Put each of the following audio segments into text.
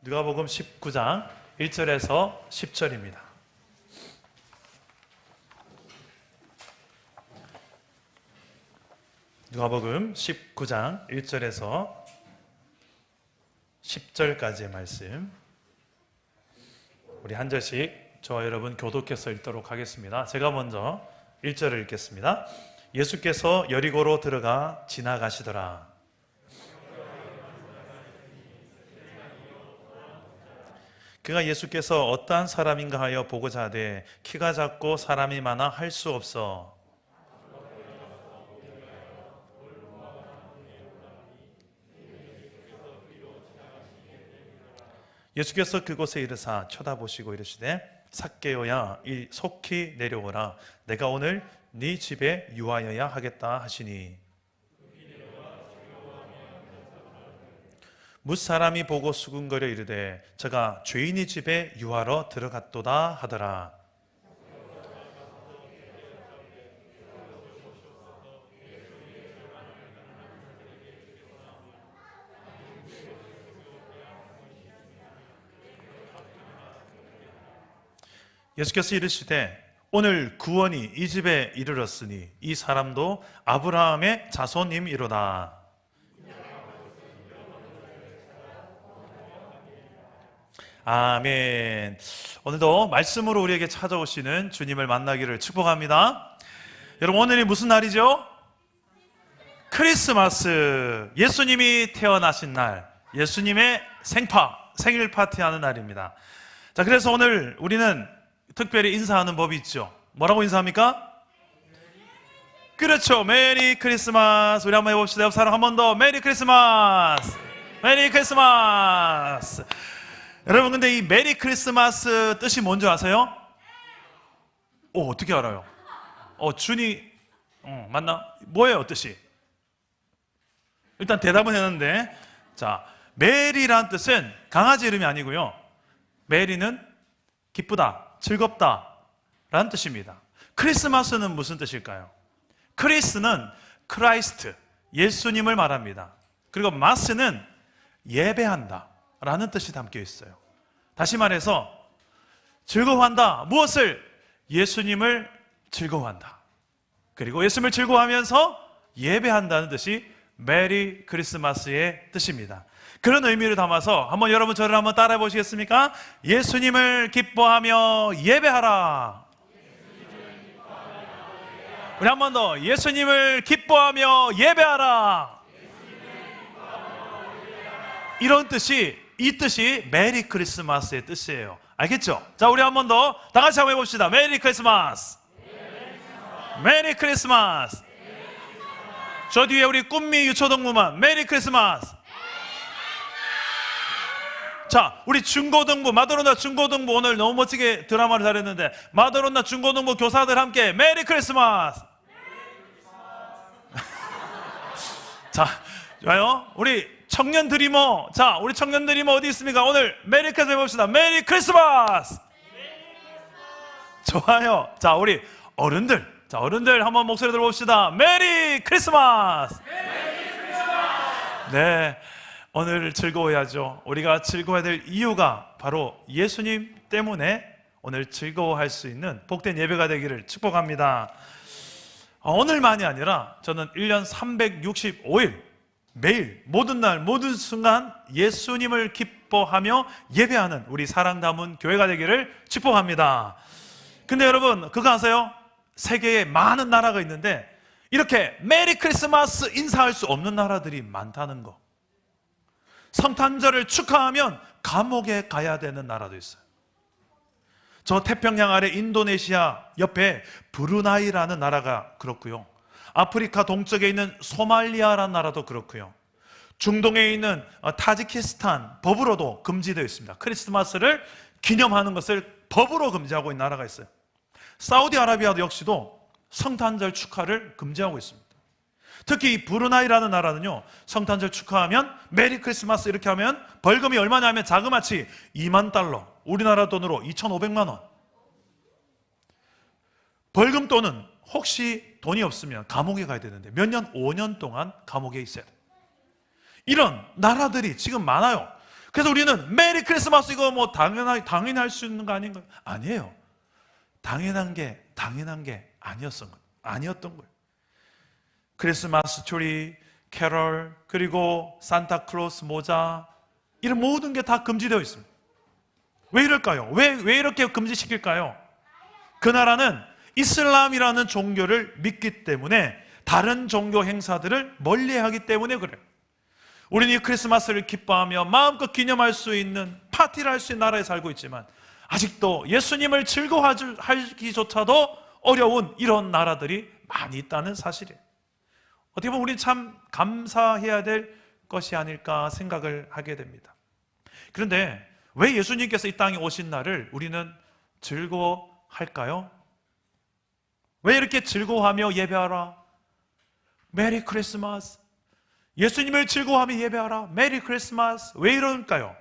누가복음 19장 1절에서 10절입니다. 누가복음 19장 1절에서 10절까지의 말씀, 우리 한 절씩 저와 여러분 교독해서 읽도록 하겠습니다. 제가 먼저 1절을 읽겠습니다. 예수께서 여리고로 들어가 지나가시더라. 그가 예수께서 어떠한 사람인가 하여 보고자 하되 키가 작고 사람이 많아 할 수 없어 예수께서 그곳에 이르사 쳐다보시고 이르시되 삭개오야 이 속히 내려오라 내가 오늘 네 집에 유하여야 하겠다 하시니 뭇사람이 보고 수군거려 이르되 저가 죄인의 집에 유하러 들어갔도다 하더라. 예수께서 이르시되 오늘 구원이 이 집에 이르렀으니 이 사람도 아브라함의 자손임이로다. 아멘. 오늘도 말씀으로 우리에게 찾아오시는 주님을 만나기를 축복합니다. 여러분, 오늘이 무슨 날이죠? 크리스마스. 예수님이 태어나신 날, 예수님의 생일 파티하는 날입니다. 자, 그래서 오늘 우리는 특별히 인사하는 법이 있죠. 뭐라고 인사합니까? 그렇죠. 메리 크리스마스. 우리 한번 해봅시다. 옆 사람 한 번 더. 메리 크리스마스. 메리 크리스마스. 여러분, 근데 이 메리 크리스마스 뜻이 뭔지 아세요? 어떻게 알아요? 준이 맞나? 뭐예요, 뜻이? 일단 대답은 했는데, 자, 메리란 뜻은 강아지 이름이 아니고요. 메리는 기쁘다, 즐겁다 라는 뜻입니다. 크리스마스는 무슨 뜻일까요? 크리스는 크라이스트, 예수님을 말합니다. 그리고 마스는 예배한다 라는 뜻이 담겨 있어요. 다시 말해서 즐거워한다. 무엇을? 예수님을 즐거워한다. 그리고 예수님을 즐거워하면서 예배한다는 뜻이 메리 크리스마스의 뜻입니다. 그런 의미를 담아서 한번 여러분 저를 한번 따라해 보시겠습니까? 예수님을 기뻐하며 예배하라. 우리 한 번 더. 예수님을 기뻐하며 예배하라. 이런 뜻이, 이 뜻이 메리 크리스마스의 뜻이에요. 알겠죠? 자, 우리 한 번 더 다 같이 한번 해봅시다. 메리 크리스마스. 메리 크리스마스. 저 뒤에 우리 꿈미 유초동무만 메리 크리스마스. 자, 우리 중고등부, 마도로나 중고등부 오늘 너무 멋지게 드라마를 잘했는데 마도로나 중고등부 교사들 함께 메리 크리스마스. 자, 좋아요. 우리 청년 드리머, 자, 우리 청년 드리머 어디 있습니까? 오늘 메리 크리스마스 해봅시다. 메리 크리스마스. 좋아요. 자, 우리 어른들, 자, 어른들 한번 목소리 들어봅시다. 메리 크리스마스. 네, 오늘 즐거워야죠. 우리가 즐거워야 될 이유가 바로 예수님 때문에 오늘 즐거워할 수 있는 복된 예배가 되기를 축복합니다. 오늘만이 아니라 저는 1년 365일 매일 모든 날 모든 순간 예수님을 기뻐하며 예배하는 우리 사랑 담은 교회가 되기를 축복합니다. 근데 여러분, 그거 아세요? 세계에 많은 나라가 있는데 이렇게 메리 크리스마스 인사할 수 없는 나라들이 많다는 거. 성탄절을 축하하면 감옥에 가야 되는 나라도 있어요. 저 태평양 아래 인도네시아 옆에 브루나이라는 나라가 그렇고요. 아프리카 동쪽에 있는 소말리아라는 나라도 그렇고요. 중동에 있는 타지키스탄 법으로도 금지되어 있습니다. 크리스마스를 기념하는 것을 법으로 금지하고 있는 나라가 있어요. 사우디아라비아도 역시도 성탄절 축하를 금지하고 있습니다. 특히 이 브루나이라는 나라는요, 성탄절 축하하면 메리 크리스마스 이렇게 하면 벌금이 얼마냐면 자그마치 2만 달러, 우리나라 돈으로 2,500만 원. 벌금 또는 혹시 돈이 없으면 감옥에 가야 되는데 몇 년, 5년 동안 감옥에 있어야 돼요. 이런 나라들이 지금 많아요. 그래서 우리는 메리 크리스마스 이거 뭐 당연히 할 수 있는 거 아닌가요? 아니에요. 당연한 게 아니었던 거예요. 크리스마스 트리, 캐럴, 그리고 산타클로스 모자, 이런 모든 게 다 금지되어 있습니다. 왜 이럴까요? 왜 이렇게 금지시킬까요? 그 나라는 이슬람이라는 종교를 믿기 때문에 다른 종교 행사들을 멀리하기 때문에 그래요. 우리는 이 크리스마스를 기뻐하며 마음껏 기념할 수 있는, 파티를 할 수 있는 나라에 살고 있지만 아직도 예수님을 즐거워하기조차도 어려운 이런 나라들이 많이 있다는 사실이에요. 어떻게 보면 우리는 참 감사해야 될 것이 아닐까 생각을 하게 됩니다. 그런데 왜 예수님께서 이 땅에 오신 날을 우리는 즐거워할까요? 왜 이렇게 즐거워하며 예배하라, 메리 크리스마스, 예수님을 즐거워하며 예배하라, 메리 크리스마스, 왜 이럴까요?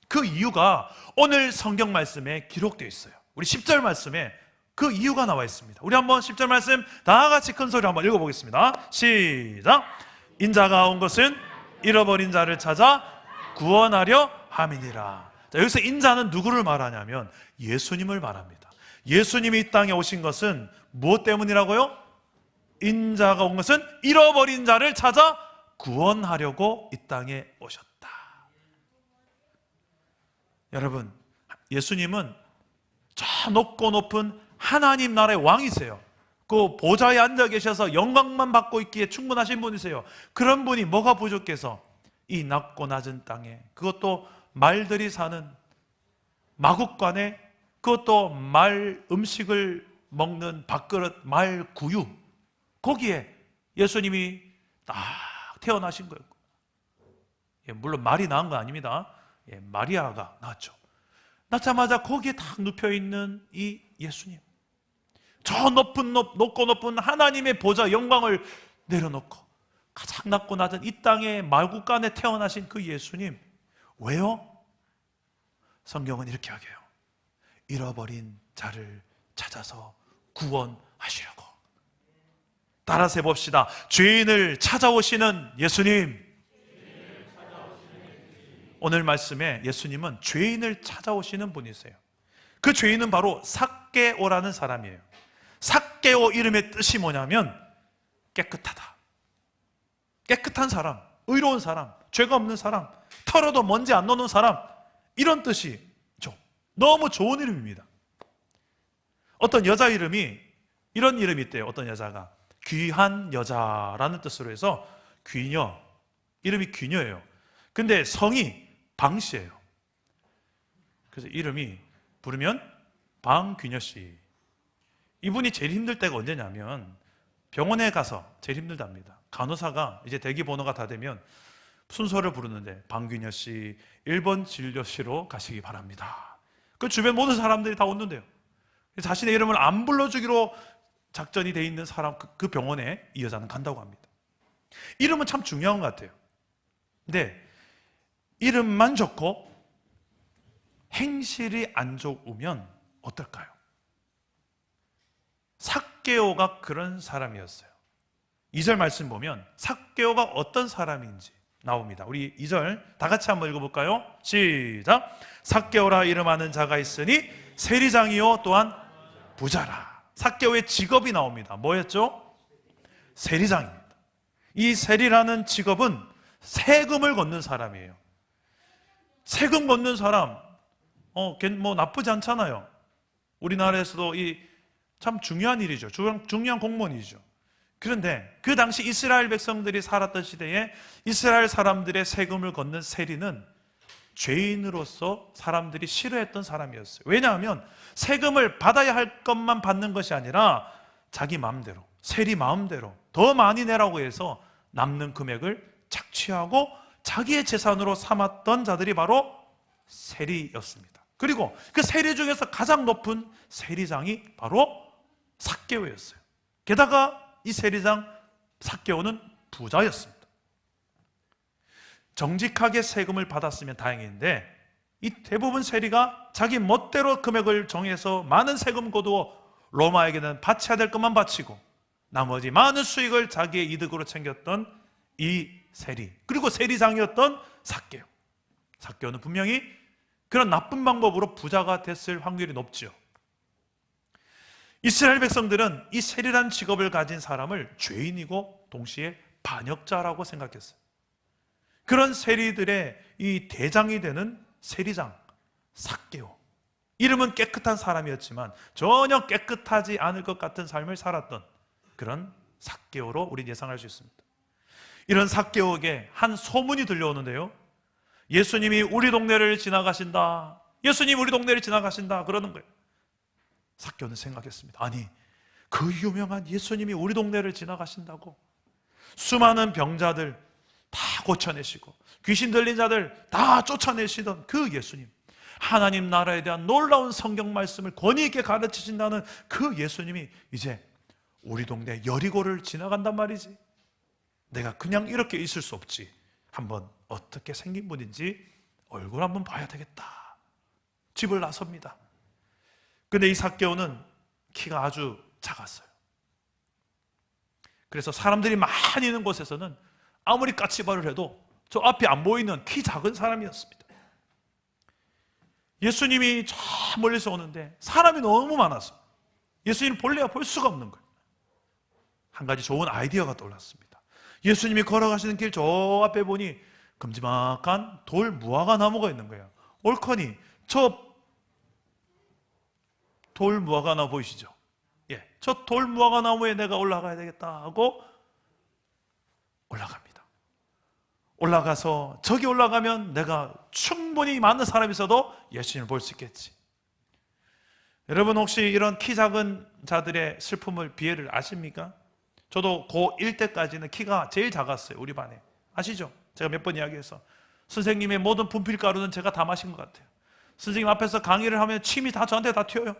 그 이유가 오늘 성경 말씀에 기록되어 있어요. 우리 10절 말씀에 그 이유가 나와 있습니다. 우리 한번 10절 말씀 다 같이 큰 소리로 한번 읽어보겠습니다. 시작. 인자가 온 것은 잃어버린 자를 찾아 구원하려 함이니라. 자, 여기서 인자는 누구를 말하냐면 예수님을 말합니다. 예수님이 이 땅에 오신 것은 무엇 때문이라고요? 인자가 온 것은 잃어버린 자를 찾아 구원하려고 이 땅에 오셨다. 여러분, 예수님은 저 높고 높은 하나님 나라의 왕이세요. 그 보좌에 앉아 계셔서 영광만 받고 있기에 충분하신 분이세요. 그런 분이 뭐가 부족해서 이 낮고 낮은 땅에, 그것도 말들이 사는 마국간에, 그것도 말 음식을 먹는 밥그릇 말 구유, 거기에 예수님이 딱 태어나신 거예요. 물론 말이 낳은 건 아닙니다. 마리아가 낳았죠. 낳자마자 거기에 딱 눕혀있는 이 예수님, 저 높고 높은 하나님의 보좌 영광을 내려놓고 가장 낮고 낮은 이 땅의 말국간에 태어나신 그 예수님, 왜요? 성경은 이렇게 하게요. 잃어버린 자를 찾아서 구원하시려고. 따라서 해봅시다. 죄인을 찾아오시는 예수님. 오늘 말씀에 예수님은 죄인을 찾아오시는 분이세요. 그 죄인은 바로 삭개오라는 사람이에요. 삭개오 이름의 뜻이 뭐냐면 깨끗하다, 깨끗한 사람, 의로운 사람, 죄가 없는 사람, 털어도 먼지 안 넣는 사람, 이런 뜻이죠. 너무 좋은 이름입니다. 어떤 여자 이름이 이런 이름이 있대요. 어떤 여자가 귀한 여자라는 뜻으로 해서 귀녀, 이름이 귀녀예요. 근데 성이 방씨예요. 그래서 이름이 부르면 방귀녀씨. 이분이 제일 힘들 때가 언제냐면 병원에 가서 제일 힘들답니다. 간호사가 이제 대기 번호가 다 되면 순서를 부르는데 방귀녀씨 1번 진료실로 가시기 바랍니다. 그 주변 모든 사람들이 다 웃는데요. 자신의 이름을 안 불러주기로 작전이 돼 있는 사람, 그 병원에 이 여자는 간다고 합니다. 이름은 참 중요한 것 같아요. 근데 이름만 좋고 행실이 안 좋으면 어떨까요? 삭개오가 그런 사람이었어요. 2절 말씀 보면 삭개오가 어떤 사람인지 나옵니다. 우리 2절 다 같이 한번 읽어볼까요? 시작. 삭개오라 이름하는 자가 있으니 세리장이요 또한 부자라. 삭개오의 직업이 나옵니다. 뭐였죠? 세리장입니다. 이 세리라는 직업은 세금을 걷는 사람이에요. 세금 걷는 사람, 뭐 나쁘지 않잖아요. 우리나라에서도 참 중요한 일이죠. 중요한 공무원이죠. 그런데 그 당시 이스라엘 백성들이 살았던 시대에 이스라엘 사람들의 세금을 걷는 세리는 죄인으로서 사람들이 싫어했던 사람이었어요. 왜냐하면 세금을 받아야 할 것만 받는 것이 아니라 자기 마음대로, 세리 마음대로 더 많이 내라고 해서 남는 금액을 착취하고 자기의 재산으로 삼았던 자들이 바로 세리였습니다. 그리고 그 세리 중에서 가장 높은 세리장이 바로 삭개오였어요. 게다가 이 세리장 삭개오는 부자였습니다. 정직하게 세금을 받았으면 다행인데 이 대부분 세리가 자기 멋대로 금액을 정해서 많은 세금 거두어 로마에게는 바쳐야 될 것만 바치고 나머지 많은 수익을 자기의 이득으로 챙겼던 이 세리, 그리고 세리장이었던 삭개오. 삭개오는 분명히 그런 나쁜 방법으로 부자가 됐을 확률이 높지요. 이스라엘 백성들은 이 세리란 직업을 가진 사람을 죄인이고 동시에 반역자라고 생각했어요. 그런 세리들의 이 대장이 되는 세리장 삭개오, 이름은 깨끗한 사람이었지만 전혀 깨끗하지 않을 것 같은 삶을 살았던 그런 삭개오로 우리는 예상할 수 있습니다. 이런 삭개오에게 한 소문이 들려오는데요, 예수님이 우리 동네를 지나가신다, 예수님 우리 동네를 지나가신다 그러는 거예요. 삭개오는 생각했습니다. 아니, 그 유명한 예수님이 우리 동네를 지나가신다고? 수많은 병자들 다 고쳐내시고 귀신 들린 자들 다 쫓아내시던 그 예수님, 하나님 나라에 대한 놀라운 성경 말씀을 권위 있게 가르치신다는 그 예수님이 이제 우리 동네 여리고를 지나간단 말이지. 내가 그냥 이렇게 있을 수 없지. 한번 어떻게 생긴 분인지 얼굴 한번 봐야 되겠다. 집을 나섭니다. 근데 이 삭개오는 키가 아주 작았어요. 그래서 사람들이 많이 있는 곳에서는 아무리 까치발을 해도 저 앞이 안 보이는 키 작은 사람이었습니다. 예수님이 저 멀리서 오는데 사람이 너무 많아서 예수님을 볼래야 볼 수가 없는 거예요. 한 가지 좋은 아이디어가 떠올랐습니다. 예수님이 걸어가시는 길 저 앞에 보니 큼지막한 돌 무화과 나무가 있는 거예요. 옳거니 저 돌 무화과 나무 보이시죠? 예, 저 돌 무화과 나무에 내가 올라가야 되겠다 하고 올라갑니다. 올라가서 저기 올라가면 내가 충분히 많은 사람이 있어도 예수님을 볼 수 있겠지. 여러분 혹시 이런 키 작은 자들의 슬픔을, 비애를 아십니까? 저도 고1 때까지는 키가 제일 작았어요. 우리 반에. 아시죠? 제가 몇 번 이야기해서 선생님의 모든 분필가루는 제가 다 마신 것 같아요. 선생님 앞에서 강의를 하면 침이 다 저한테 다 튀어요.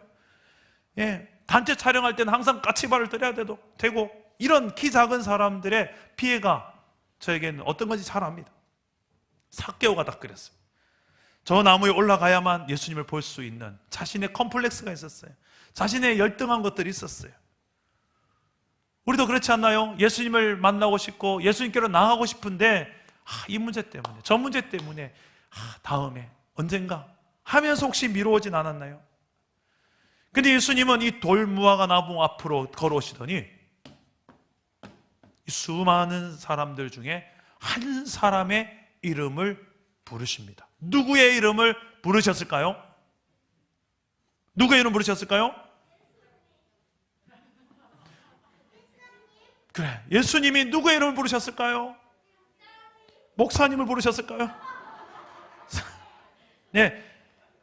예, 단체 촬영할 때는 항상 까치발을 들여야 되고 이런 키 작은 사람들의 피해가 저에게는 어떤 건지 잘 압니다. 삭개오가 다 그랬어요. 저 나무에 올라가야만 예수님을 볼 수 있는 자신의 컴플렉스가 있었어요. 자신의 열등한 것들이 있었어요. 우리도 그렇지 않나요? 예수님을 만나고 싶고 예수님께로 나가고 싶은데 이 문제 때문에, 저 문제 때문에 다음에 언젠가 하면서 혹시 미루어진 않았나요? 근데 예수님은 이 돌무화과 나무 앞으로 걸어오시더니 수많은 사람들 중에 한 사람의 이름을 부르십니다. 누구의 이름을 부르셨을까요? 누구의 이름 부르셨을까요? 그래, 예수님이 누구의 이름을 부르셨을까요? 목사님을 부르셨을까요? 네,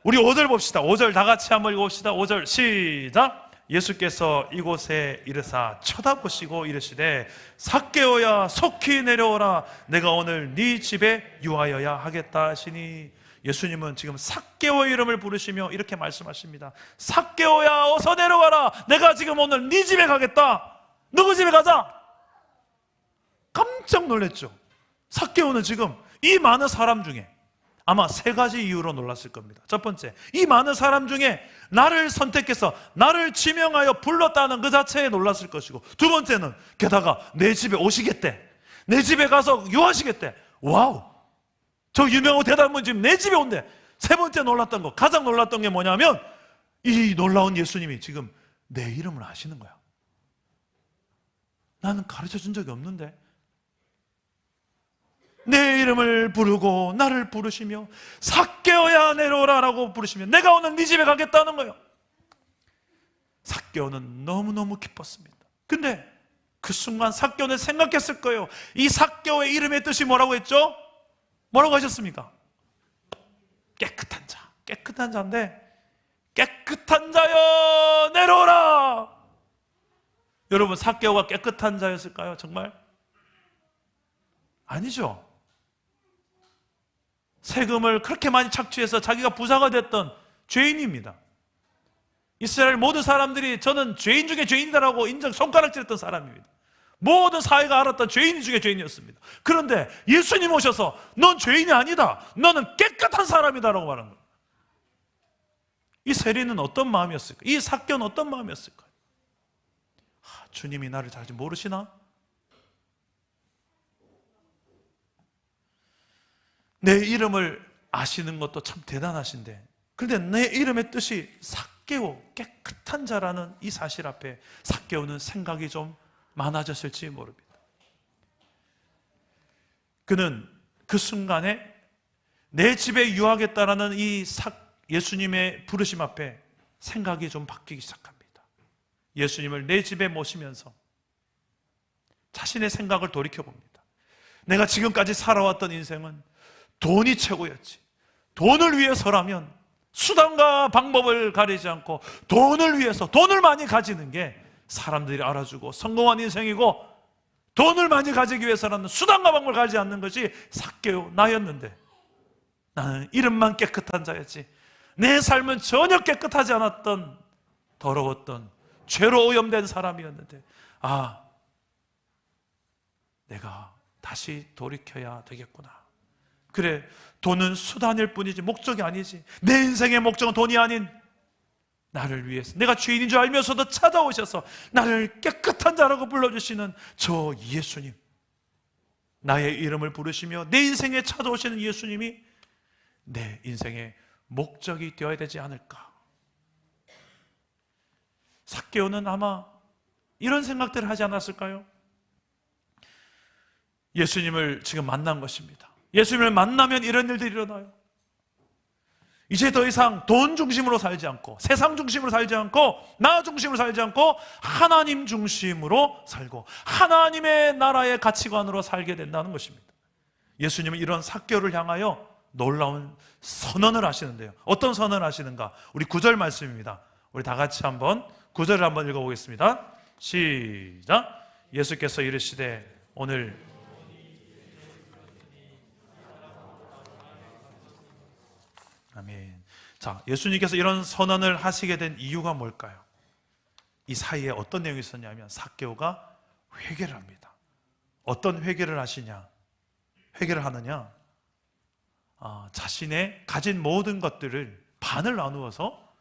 우리 5절 봅시다. 5절 다 같이 한번 읽어봅시다. 5절 시작. 예수께서 이곳에 이르사 쳐다보시고 이르시되 삭개오야 속히 내려오라. 내가 오늘 네 집에 유하여야 하겠다 하시니, 예수님은 지금 삭개오의 이름을 부르시며 이렇게 말씀하십니다. 삭개오야 어서 내려와라. 내가 지금 오늘 네 집에 가겠다. 누구 집에 가자? 깜짝 놀랐죠. 삭개오는 지금 이 많은 사람 중에 아마 세 가지 이유로 놀랐을 겁니다. 첫 번째, 이 많은 사람 중에 나를 선택해서 나를 지명하여 불렀다는 그 자체에 놀랐을 것이고, 두 번째는 게다가 내 집에 오시겠대, 내 집에 가서 유하시겠대. 와우, 저 유명하고 대단한 분 지금 내 집에 온대. 세 번째 놀랐던 거, 가장 놀랐던 게 뭐냐면 이 놀라운 예수님이 지금 내 이름을 아시는 거야. 나는 가르쳐 준 적이 없는데 내 이름을 부르고 나를 부르시며 삭개오야 내려오라 라고 부르시며 내가 오늘 네 집에 가겠다는 거예요. 삭개오는 너무너무 기뻤습니다. 근데 그 순간 삭개오는 생각했을 거예요. 이 삭개오의 이름의 뜻이 뭐라고 했죠? 뭐라고 하셨습니까? 깨끗한 자. 깨끗한 자인데 깨끗한 자여 내려오라. 여러분, 삭개오가 깨끗한 자였을까요? 정말? 아니죠. 세금을 그렇게 많이 착취해서 자기가 부자가 됐던 죄인입니다. 이스라엘 모든 사람들이 저는 죄인 중에 죄인이라고 손가락질했던 사람입니다. 모든 사회가 알았던 죄인 중에 죄인이었습니다. 그런데 예수님 오셔서 넌 죄인이 아니다, 너는 깨끗한 사람이다 라고 말한 거예요. 이 세리는 어떤 마음이었을까? 이 삭개오는 어떤 마음이었을까? 주님이 나를 잘 모르시나? 내 이름을 아시는 것도 참 대단하신데, 그런데 내 이름의 뜻이 삭개오, 깨끗한 자라는 이 사실 앞에 삭개오는 생각이 좀 많아졌을지 모릅니다. 그는 그 순간에 내 집에 유하겠다라는 이 예수님의 부르심 앞에 생각이 좀 바뀌기 시작합니다. 예수님을 내 집에 모시면서 자신의 생각을 돌이켜봅니다. 내가 지금까지 살아왔던 인생은 돈이 최고였지. 돈을 위해서라면 수단과 방법을 가리지 않고 돈을 위해서, 돈을 많이 가지는 게 사람들이 알아주고 성공한 인생이고, 돈을 많이 가지기 위해서라는 수단과 방법을 가지지 않는 것이 삭개오 나였는데, 나는 이름만 깨끗한 자였지 내 삶은 전혀 깨끗하지 않았던, 더러웠던, 죄로 오염된 사람이었는데, 내가 다시 돌이켜야 되겠구나. 그래, 돈은 수단일 뿐이지 목적이 아니지. 내 인생의 목적은 돈이 아닌 나를 위해서, 내가 죄인인 줄 알면서도 찾아오셔서 나를 깨끗한 자라고 불러주시는 저 예수님, 나의 이름을 부르시며 내 인생에 찾아오시는 예수님이 내 인생의 목적이 되어야 되지 않을까. 삭개오는 아마 이런 생각들을 하지 않았을까요? 예수님을 지금 만난 것입니다. 예수님을 만나면 이런 일들이 일어나요. 이제 더 이상 돈 중심으로 살지 않고, 세상 중심으로 살지 않고, 나 중심으로 살지 않고 하나님 중심으로 살고 하나님의 나라의 가치관으로 살게 된다는 것입니다. 예수님은 이런 삭개오를 향하여 놀라운 선언을 하시는데요. 어떤 선언을 하시는가? 우리 9절 말씀입니다. 우리 다 같이 한번 9절을 한번 읽어보겠습니다. 시작. 예수께서 이르시되 오늘 아멘. 자, 예수님께서 이런 선언을 하시게 된 이유가 뭘까요? 이 사이에 어떤 내용이 있었냐면 삭개오가 회개를 합니다. 어떤 회개를 하시냐? 회개를 하느냐? 자신의 가진 모든 것들을 반을 나누어서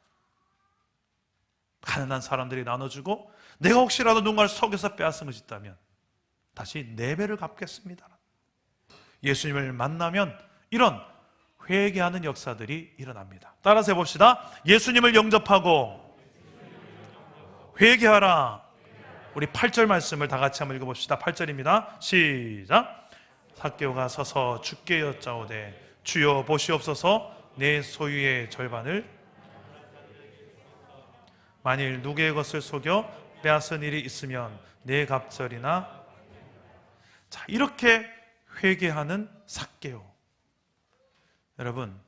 가난한 사람들이 나눠주고, 내가 혹시라도 누군가를 속여서 빼앗은 것이 있다면 다시 4배를 갚겠습니다. 예수님을 만나면 이런 회개하는 역사들이 일어납니다. 따라서 해봅시다. 예수님을 영접하고 회개하라. 우리 8절 말씀을 다 같이 한번 읽어봅시다. 8절입니다. 시작. 삭개오가 서서 주께 여짜오되 주여 보시옵소서, 내 소유의 절반을 만일 누구의 것을 속여 빼앗은 일이 있으면 내 갑절이나. 자, 이렇게 회개하는 삭개오. 여러분,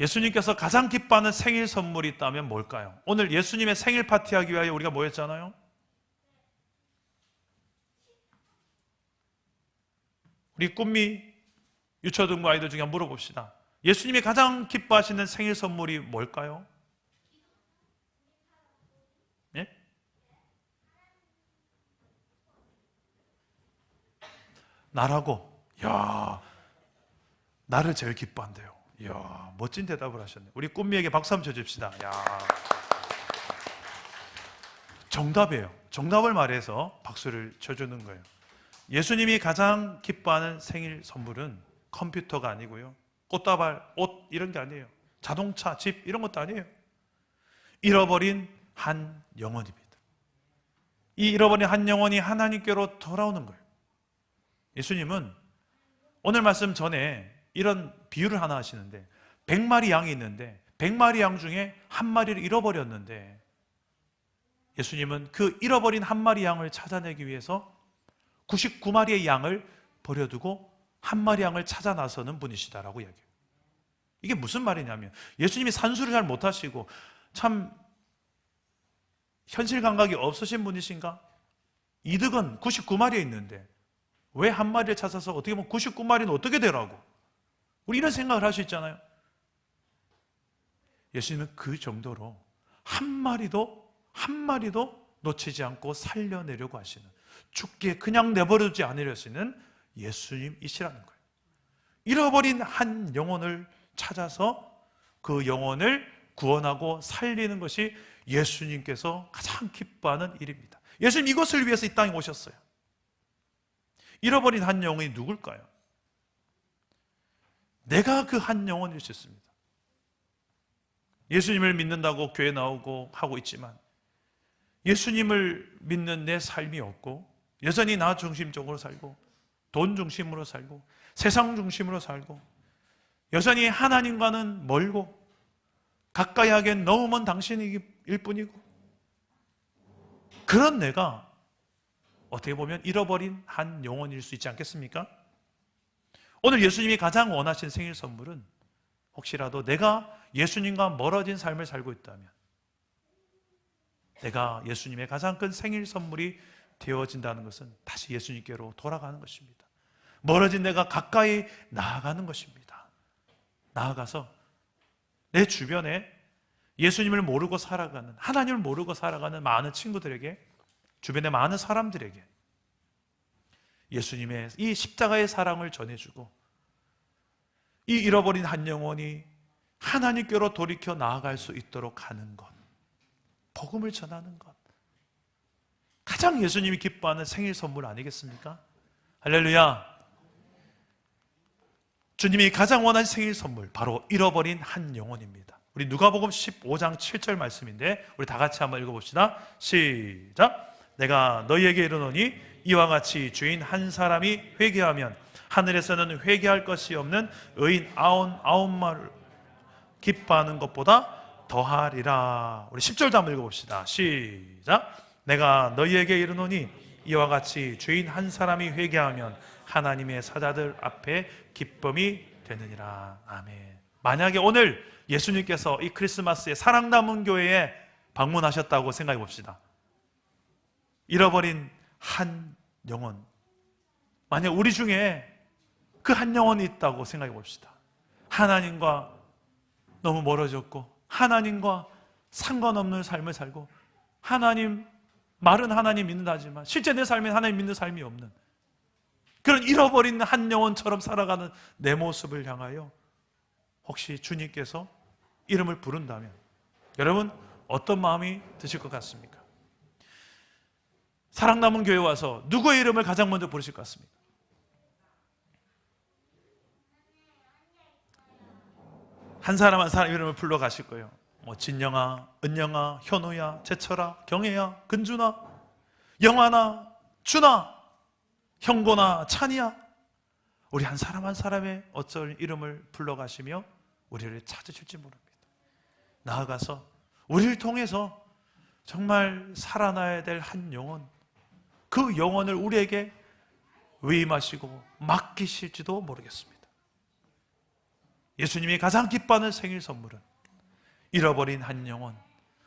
예수님께서 가장 기뻐하는 생일 선물이 있다면 뭘까요? 오늘 예수님의 생일 파티하기 위하여 우리가 모였잖아요. 우리 꿈미 유초등부 아이들 중에 한번 물어봅시다. 예수님이 가장 기뻐하시는 생일 선물이 뭘까요? 예? 나라고. 야, 나를 제일 기뻐한대요. 이야, 멋진 대답을 하셨네. 우리 꿈미에게 박수 한번 쳐줍시다. 야, 정답이에요. 정답을 말해서 박수를 쳐주는 거예요. 예수님이 가장 기뻐하는 생일 선물은 컴퓨터가 아니고요, 꽃다발, 옷 이런 게 아니에요. 자동차, 집 이런 것도 아니에요. 잃어버린 한 영혼입니다. 이 잃어버린 한 영혼이 하나님께로 돌아오는 거예요. 예수님은 오늘 말씀 전에 이런 비유를 하나 하시는데, 100마리 양이 있는데 100마리 양 중에 한 마리를 잃어버렸는데, 예수님은 그 잃어버린 한 마리 양을 찾아내기 위해서 99마리의 양을 버려두고 한 마리 양을 찾아 나서는 분이시다라고 이야기해요. 이게 무슨 말이냐면, 예수님이 산수를 잘 못하시고 참 현실 감각이 없으신 분이신가? 이득은 99마리에 있는데 왜 한 마리를 찾아서, 어떻게 보면 99마리는 어떻게 되라고, 우리 이런 생각을 할 수 있잖아요. 예수님은 그 정도로 한 마리도 놓치지 않고 살려내려고 하시는, 죽기에 그냥 내버려두지 않으려시는 예수님이시라는 거예요. 잃어버린 한 영혼을 찾아서 그 영혼을 구원하고 살리는 것이 예수님께서 가장 기뻐하는 일입니다. 예수님 이것을 위해서 이 땅에 오셨어요. 잃어버린 한 영혼이 누굴까요? 내가 그 한 영혼일 수 있습니다. 예수님을 믿는다고 교회 나오고 하고 있지만 예수님을 믿는 내 삶이 없고 여전히 나 중심적으로 살고 돈 중심으로 살고 세상 중심으로 살고 여전히 하나님과는 멀고 가까이 하기엔 너무 먼 당신일 뿐이고 그런 내가 어떻게 보면 잃어버린 한 영혼일 수 있지 않겠습니까? 오늘 예수님이 가장 원하신 생일 선물은 혹시라도 내가 예수님과 멀어진 삶을 살고 있다면 내가 예수님의 가장 큰 생일 선물이 되어진다는 것은 다시 예수님께로 돌아가는 것입니다. 멀어진 내가 가까이 나아가는 것입니다. 나아가서 내 주변에 예수님을 모르고 살아가는, 하나님을 모르고 살아가는 많은 친구들에게, 주변의 많은 사람들에게 예수님의 이 십자가의 사랑을 전해주고 이 잃어버린 한 영혼이 하나님께로 돌이켜 나아갈 수 있도록 하는 것, 복음을 전하는 것, 가장 예수님이 기뻐하는 생일 선물 아니겠습니까? 할렐루야. 주님이 가장 원하는 생일 선물, 바로 잃어버린 한 영혼입니다. 우리 누가복음 15장 7절 말씀인데 우리 다 같이 한번 읽어봅시다. 시작. 내가 너희에게 이르노니 이와 같이 주인 한 사람이 회개하면 하늘에서는 회개할 것이 없는 의인 99마를 기뻐하는 것보다 더하리라. 우리 10절도 한번 읽어봅시다. 시작. 내가 너희에게 이르노니 이와 같이 주인 한 사람이 회개하면 하나님의 사자들 앞에 기쁨이 되느니라. 아멘. 만약에 오늘 예수님께서 이 크리스마스에 사랑 남은 교회에 방문하셨다고 생각해 봅시다. 잃어버린 한 영혼, 만약 우리 중에 그 한 영혼이 있다고 생각해 봅시다. 하나님과 너무 멀어졌고 하나님과 상관없는 삶을 살고 하나님, 말은 하나님 믿는다지만 실제 내 삶에 하나님 믿는 삶이 없는 그런 잃어버린 한 영혼처럼 살아가는 내 모습을 향하여 혹시 주님께서 이름을 부른다면 여러분 어떤 마음이 드실 것 같습니까? 사랑 남은 교회 와서 누구의 이름을 가장 먼저 부르실 것 같습니까? 한 사람 한 사람 이름을 불러 가실 거예요. 뭐 진영아, 은영아, 현우야, 제철아, 경혜야, 근준아, 영아나, 준아, 형고나, 찬이야. 우리 한 사람 한 사람의 어쩔 이름을 불러 가시며 우리를 찾으실지 모릅니다. 나아가서 우리를 통해서 정말 살아나야 될 한 영혼, 그 영혼을 우리에게 위임하시고 맡기실지도 모르겠습니다. 예수님이 가장 기뻐하는 생일 선물은 잃어버린 한 영혼,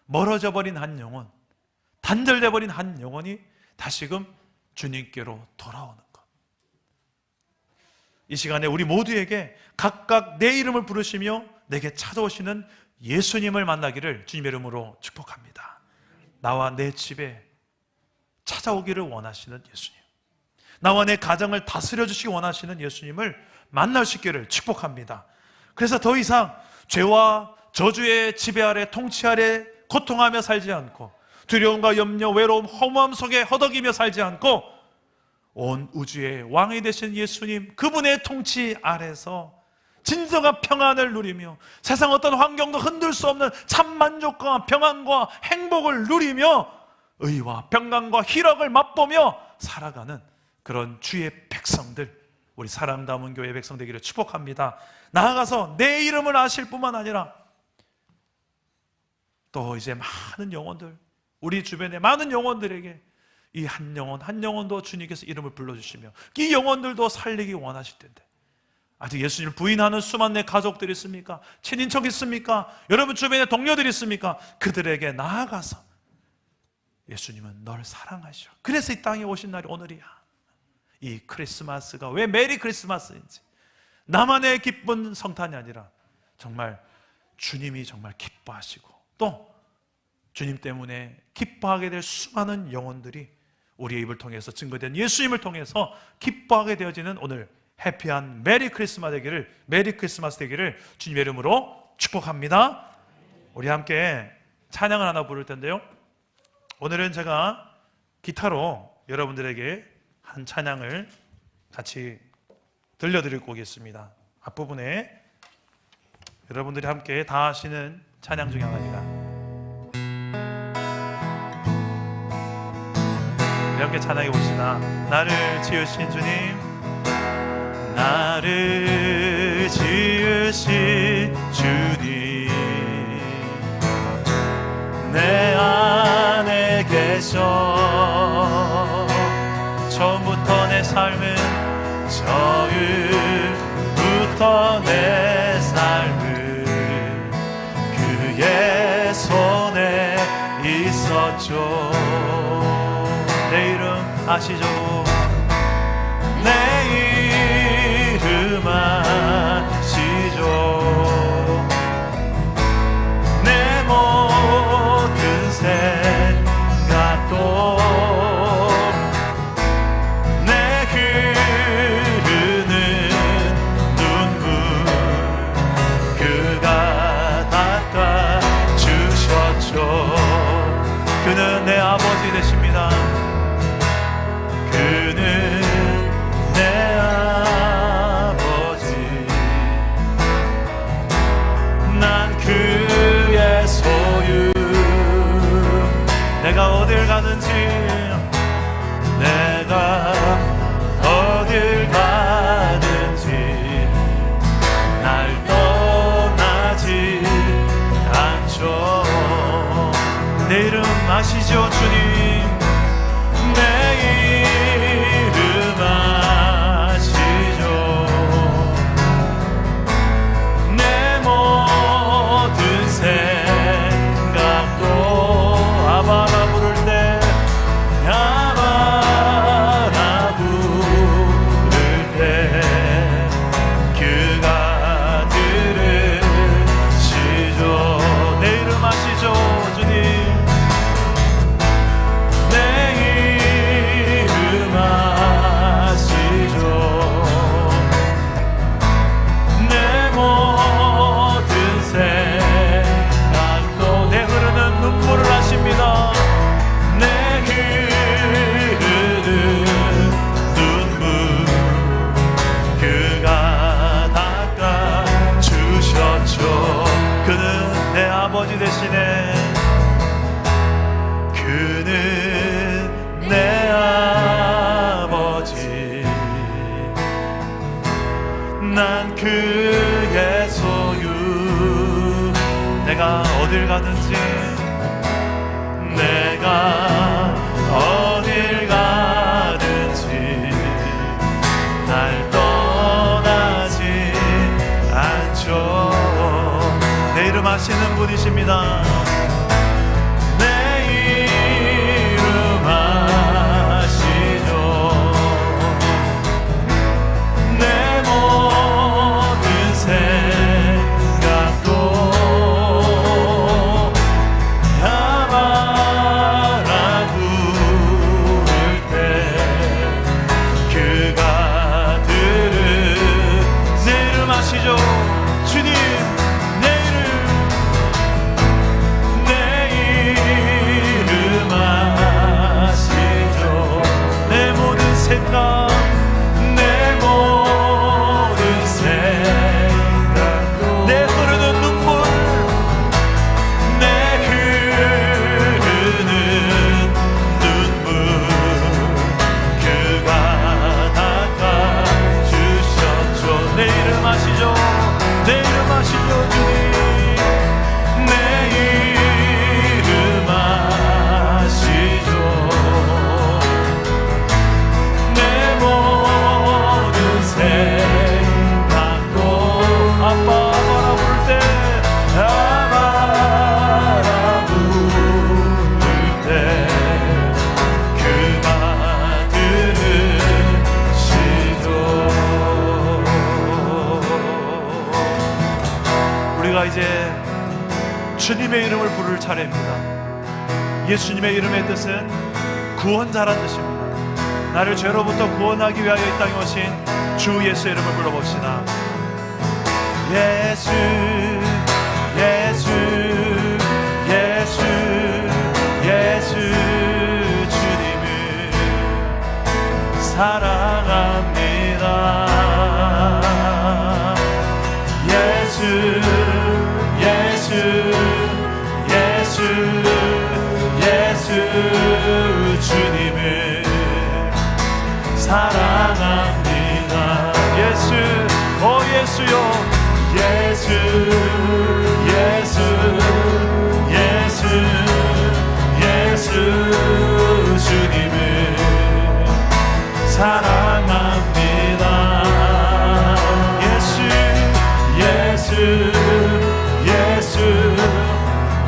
멀어져 버린 한 영혼, 단절돼 버린 한 영혼이 다시금 주님께로 돌아오는 것. 이 시간에 우리 모두에게 각각 내 이름을 부르시며 내게 찾아오시는 예수님을 만나기를 주님의 이름으로 축복합니다. 나와 내 집에 찾아오기를 원하시는 예수님, 나와 내 가정을 다스려 주시기 원하시는 예수님을 만날 수 있기를 축복합니다. 그래서 더 이상 죄와 저주의 지배 아래, 통치 아래 고통하며 살지 않고 두려움과 염려, 외로움, 허무함 속에 허덕이며 살지 않고 온 우주의 왕이 되신 예수님, 그분의 통치 아래서 진정한 평안을 누리며 세상 어떤 환경도 흔들 수 없는 참 만족과 평안과 행복을 누리며 의와 평강과 희락을 맛보며 살아가는 그런 주의 백성들, 우리 사랑 담은 교회 백성 되기를 축복합니다. 나아가서 내 이름을 아실 뿐만 아니라 또 이제 많은 영혼들, 우리 주변의 많은 영혼들에게 이 한 영혼 한 영혼도 주님께서 이름을 불러주시며 이 영혼들도 살리기 원하실 텐데 아직 예수님을 부인하는 수많은 내 가족들이 있습니까? 친인척 있습니까? 여러분 주변에 동료들이 있습니까? 그들에게 나아가서 예수님은 널 사랑하셔, 그래서 이 땅에 오신 날이 오늘이야. 이 크리스마스가 왜 메리 크리스마스인지, 나만의 기쁜 성탄이 아니라 정말 주님이 정말 기뻐하시고 또 주님 때문에 기뻐하게 될 수많은 영혼들이 우리의 입을 통해서 증거된 예수님을 통해서 기뻐하게 되어지는 오늘 해피한 메리 크리스마스 되기를 주님의 이름으로 축복합니다. 우리 함께 찬양을 하나 부를 텐데요, 오늘은 제가 기타로 여러분들에게 한 찬양을 같이 들려드릴 곡이 있습니다. 앞부분에 여러분들이 함께 다 하시는 찬양 중에 하나입니다. 우리 함께 찬양해 봅시다. 나를 지으신 주님, 나를 지으신 주님, 내 안에 계셔. 처음부터 내 삶은, 처음부터 내 삶은 그의 손에 있었죠. 내 이름 아시죠? 내 이름 아시죠? 내 모든 생각도 내 흐르는 눈물 그가 닦아주셨죠. 그는 내 아버지 되십니다. 그는 내 아버지, 난 그의 소유. 내가 어딜 가든지, 내가 어딜 가든지 날 떠나지 않죠. 내 이름 아시죠 주님? 내 이름 아시죠? 내 모든 생각도 아바라 부를 때, 아바라 부를 때 그가 들으시죠. 내 이름 아시죠 주님? 내 이름 아시죠? 내 모든 생각도 내 흐르는 눈물을 아십니다. 내 흐르는 눈물 그가 닦아주셨죠. 그는 내 아버지 대신에, 그는 내 아버지, 난 그의 소유. 내가 어딜 가든지, 내가 어딜 가든지 날 떠나지 않죠. 내 이름 아시는 분이십니다. 내 이름 아시죠? 내 모든 생각도 아바라 부를 때 그가 내 이름 아시죠? 주님, 내 이름 아시죠? 내 모든 생각, 내 모든 생각, 내 흐르는 눈물, 내 흐르는 눈물 그가 닦아주셨죠. 내 이름 아시죠? 내 이름 아시죠 주님? 내 이름 아시죠? 내 모든 생각도 아바라 부를 때, 아바라 부를 때 그가 들으시죠. 우리가 이제 주님의 이름을 부를 차례입니다. 예수님의 이름의 뜻은 구원자란 뜻입니다. 나를 죄로부터 구원하기 위하여 이 땅에 오신 주 예수의 이름을 불러봅시다. 예수, 예수, 예수, 예수 주님을 사랑합니다. 예수요. 예수 예수 예수 예수 주님을 사랑합니다. 예수 예수 예수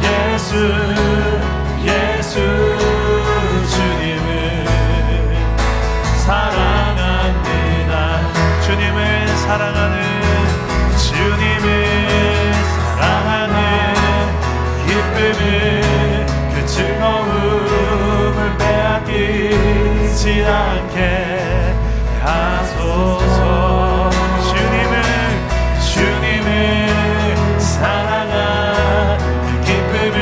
예수 예수 주님을 사랑합니다. 주님을 사랑하는 주님을 사랑하는 기쁨을 그 즐거움을 빼앗기지 않게 하소서. 주님을 사랑하는 기쁨을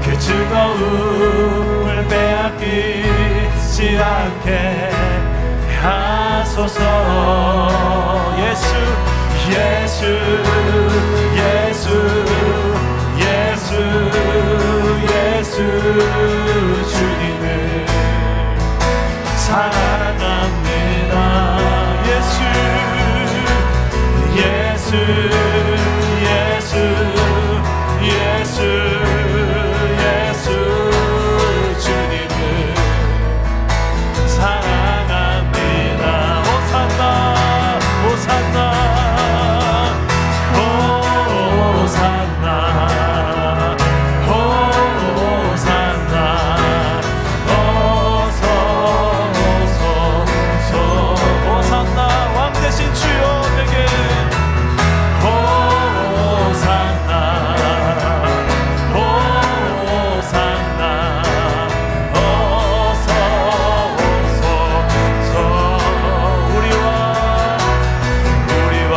그 즐거움을 빼앗기지 않게 하소서. 예수 예수 예수 예수 예수 주님을 사랑합니다. 예수 예수 예수 예수 예수 주님을 사랑합니다. 호산나 호산나 호산나 호산나 어서 호산나 왕 대신 주여 내게 호산나 호산나 어서 우리와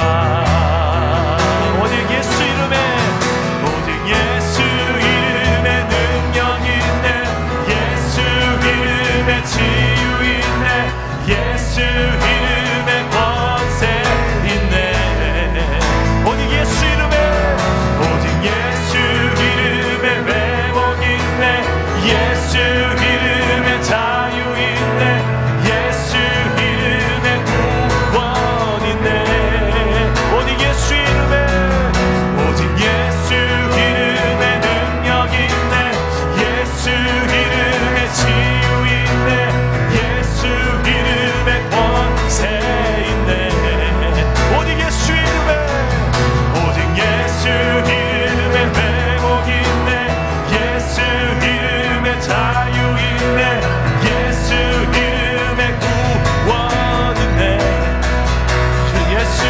오직 예수 이름에 능력 있네. 예수 이름에 치유 있네. 예수 이름에 권세 있네. 오직 예수 이름에 회복 있네. 예수 이름에 자유 있네. 예수 이름에 구원 있네. 오직 예수 이름에 능력 있네. 예수 이름에 치유 있네. 예수 이름에 권세 있네. 오직 예수 이름에 회복 있네. 예수 이름에 자유 있네. 예수 이름에 구원 있네. 예수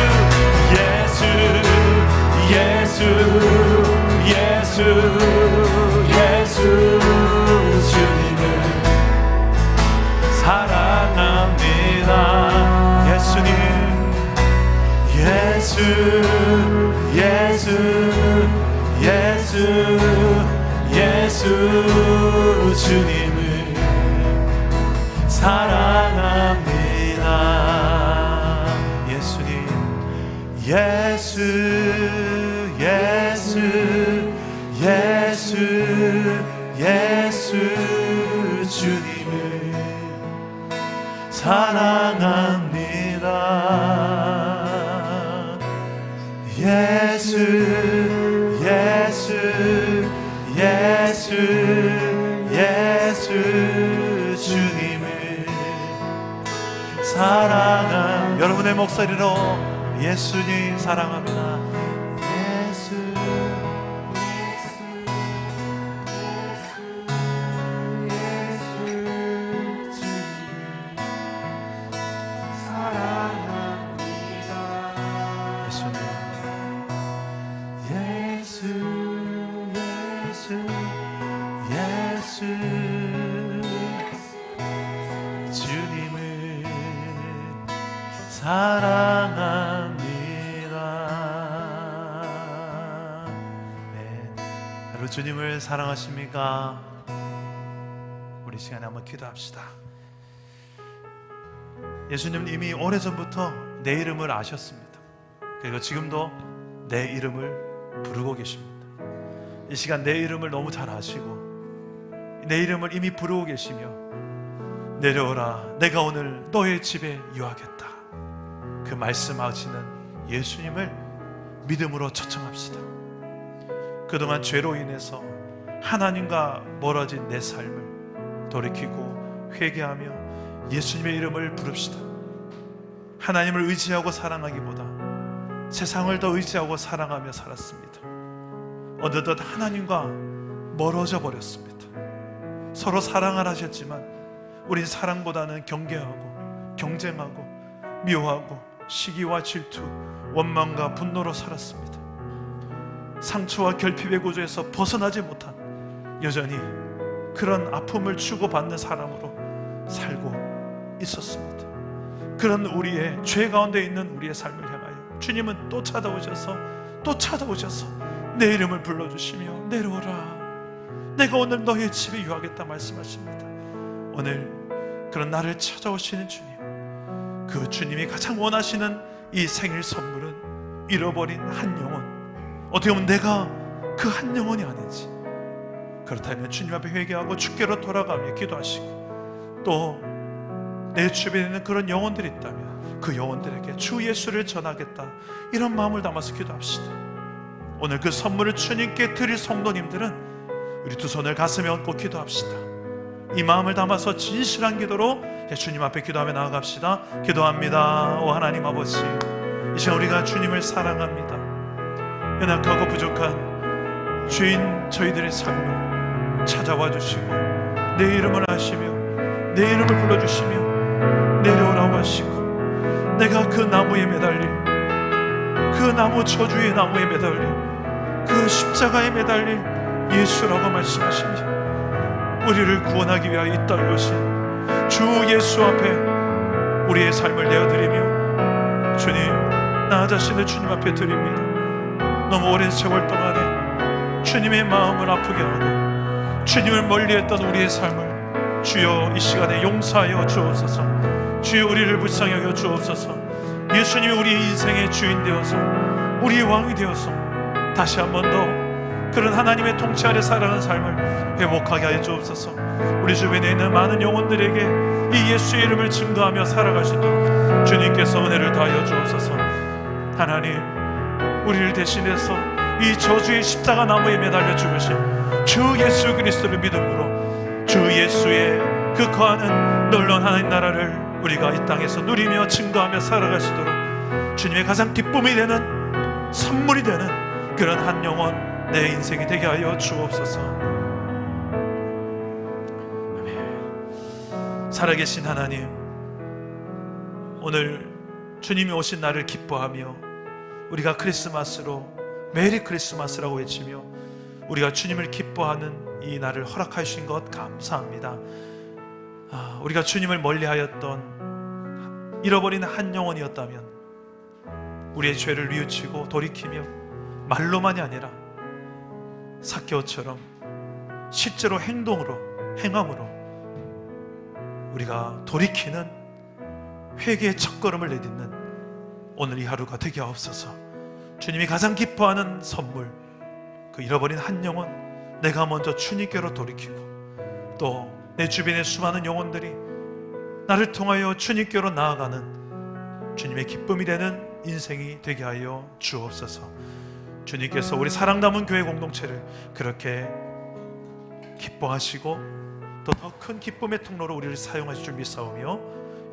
예수 예수 예수 예수 주님을 사랑합니다. 예수님 예수 예수 예수 예수 주님을 사랑합니다. 예수님 예수 예수 예수 예수 주님을 사랑합니다. 예수 예수 예수 예수 주님을 사랑합니다. 여러분의 목소리로 예수님 사랑합니다. 예수 주님을 사랑합니다. 네, 여러분 주님을 사랑하십니까? 우리 시간에 한번 기도합시다. 예수님은 이미 오래전부터 내 이름을 아셨습니다. 그리고 지금도 내 이름을 부르고 계십니다. 이 시간 내 이름을 너무 잘 아시고 내 이름을 이미 부르고 계시며 내려오라 내가 오늘 너의 집에 유하겠다 그 말씀하시는 예수님을 믿음으로 초청합시다. 그동안 죄로 인해서 하나님과 멀어진 내 삶을 돌이키고 회개하며 예수님의 이름을 부릅시다. 하나님을 의지하고 사랑하기보다 세상을 더 의지하고 사랑하며 살았습니다. 어느덧 하나님과 멀어져 버렸습니다. 서로 사랑을 하셨지만 우린 사랑보다는 경계하고 경쟁하고 미워하고 시기와 질투, 원망과 분노로 살았습니다. 상처와 결핍의 구조에서 벗어나지 못한 여전히 그런 아픔을 주고받는 사람으로 살고 있었습니다. 그런 우리의 죄 가운데 있는 우리의 삶을 향하여 주님은 또 찾아오셔서 내 이름을 불러주시며 내려오라, 내가 오늘 너의 집에 유하겠다 말씀하십니다. 오늘 그런 나를 찾아오시는 주님, 그 주님이 가장 원하시는 이 생일 선물은 잃어버린 한 영혼, 어떻게 보면 내가 그 한 영혼이 아닌지, 그렇다면 주님 앞에 회개하고 주께로 돌아가며 기도하시고, 또 내 주변에 있는 그런 영혼들이 있다면 그 영혼들에게 주 예수를 전하겠다, 이런 마음을 담아서 기도합시다. 오늘 그 선물을 주님께 드릴 성도님들은 우리 두 손을 가슴에 얹고 기도합시다. 이 마음을 담아서 진실한 기도로 주님 앞에 기도하며 나아갑시다. 기도합니다. 오 하나님 아버지, 이 시간 우리가 주님을 사랑합니다. 연약하고 부족한 죄인 저희들의 삶을 찾아와 주시고 내 이름을 아시며 내 이름을 불러주시며 내려오라고 하시고, 내가 그 나무에 매달릴, 그 나무 저주의 나무에 매달릴, 그 십자가에 매달릴 예수라고 말씀하시며 우리를 구원하기 위하여 이 땅에 오신 주 예수 앞에 우리의 삶을 내어드리며, 주님, 나 자신을 주님 앞에 드립니다. 너무 오랜 세월 동안에 주님의 마음을 아프게 하고 주님을 멀리했던 우리의 삶을 주여 이 시간에 용서하여 주옵소서. 주여 우리를 불쌍히 여겨 주옵소서. 예수님이 우리의 인생의 주인 되어서 우리의 왕이 되어서 다시 한 번 더 그런 하나님의 통치 아래 살아가는 삶을 회복하게 하여 주옵소서. 우리 주변에 있는 많은 영혼들에게 이 예수의 이름을 증거하며 살아갈 수 있도록 주님께서 은혜를 더하여 주옵소서. 하나님, 우리를 대신해서 이 저주의 십자가 나무에 매달려 죽으신 주 예수 그리스도를 믿음으로 주 예수의 그 거하는 놀라운 하나님 나라를 우리가 이 땅에서 누리며 증거하며 살아갈 수 있도록 주님의 가장 기쁨이 되는 선물이 되는 그런 한 영혼 내 인생이 되게 하여 주옵소서. 아멘. 살아계신 하나님, 오늘 주님이 오신 날을 기뻐하며 우리가 크리스마스로 메리 크리스마스라고 외치며 우리가 주님을 기뻐하는 이 날을 허락해 주신 것 감사합니다. 우리가 주님을 멀리하였던 잃어버린 한 영혼이었다면 우리의 죄를 뉘우치고 돌이키며 말로만이 아니라 삭개오처럼 실제로 행함으로 우리가 돌이키는 회개의 첫걸음을 내딛는 오늘 이 하루가 되게 하옵소서. 주님이 가장 기뻐하는 선물, 그 잃어버린 한 영혼, 내가 먼저 주님께로 돌이키고 또 내 주변의 수많은 영혼들이 나를 통하여 주님께로 나아가는 주님의 기쁨이 되는 인생이 되게 하여 주옵소서. 주님께서 우리 사랑 남은 교회 공동체를 그렇게 기뻐하시고 또 더 큰 기쁨의 통로로 우리를 사용하실 줄 믿사오며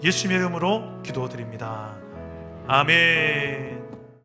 예수님의 이름으로 기도드립니다. 아멘.